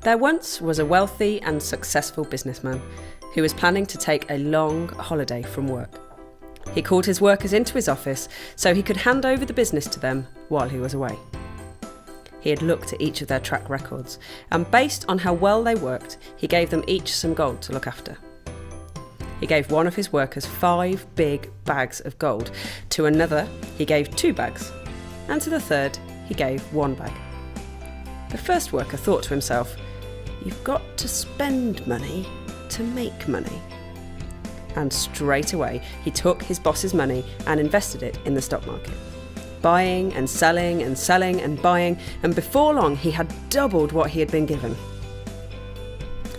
There once was a wealthy and successful businessman who was planning to take a long holiday from work. He called his workers into his office so he could hand over the business to them while he was away. He had looked at each of their track records, and based on how well they worked, he gave them each some gold to look after. He gave one of his workers 5 big bags of gold, to another he gave 2 bags, and to the third he gave 1 bag. The first worker thought to himself, "You've got to spend money to make money." And straight away he took his boss's money and invested it in the stock market, buying and selling and selling and buying, and before long he had doubled what he had been given.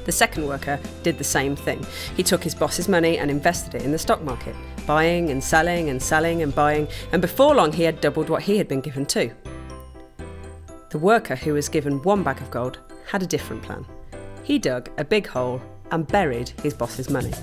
The second worker did the same thing. He took his boss's money and invested it in the stock market, buying and selling and selling and buying, and before long he had doubled what he had been given too. The worker who was given 1 bag of gold had a different plan. He dug a big hole and buried his boss's money.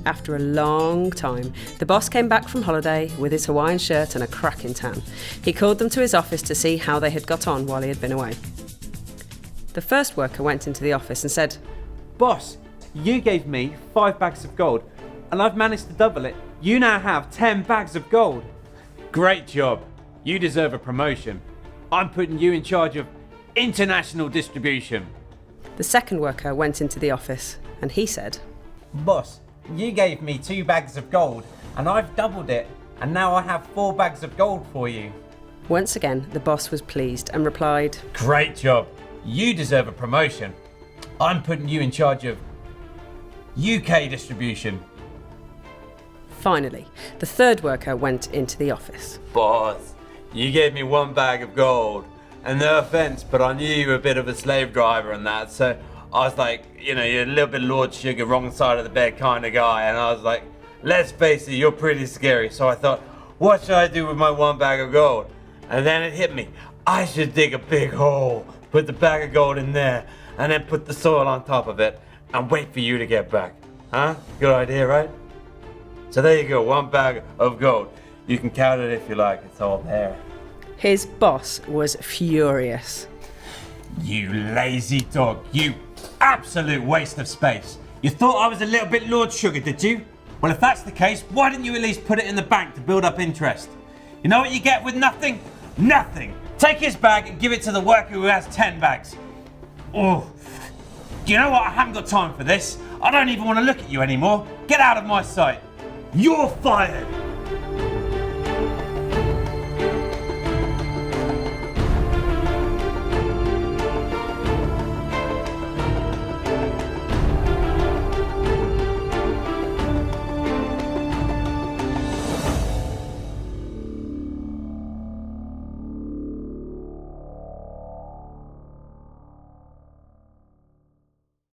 After a long time, the boss came back from holiday with his Hawaiian shirt and a cracking tan. He called them to his office to see how they had got on while he had been away. The first worker went into the office and said, "Boss, you gave me 5 bags of gold, and I've managed to double it. You now have 10 bags of gold." "Great job. You deserve a promotion. I'm putting you in charge of international distribution." The second worker went into the office and he said, "Boss, you gave me 2 bags of gold, and I've doubled it, and now I have 4 bags of gold for you." Once again, the boss was pleased and replied, "Great job. You deserve a promotion. I'm putting you in charge of UK distribution." Finally, the third worker went into the office. "Boss, you gave me 1 bag of gold, and no offense, but I knew you were a bit of a slave driver and that, so I was like, you're a little bit Lord Sugar, wrong side of the bed kind of guy, and I was like, let's face it, you're pretty scary. So I thought, what should I do with my 1 bag of gold? And then it hit me, I should dig a big hole, put the bag of gold in there, and then put the soil on top of it, and wait for you to get back. Huh? Good idea, right? So there you go, 1 bag of gold. You can count it if you like, it's all there." His boss was furious. "You lazy dog, you absolute waste of space. You thought I was a little bit Lord Sugar, did you? Well, if that's the case, why didn't you at least put it in the bank to build up interest? You know what you get with nothing? Nothing. Take his bag and give it to the worker who has 10 bags. Oh, you know what? I haven't got time for this. I don't even want to look at you anymore. Get out of my sight. You're fired."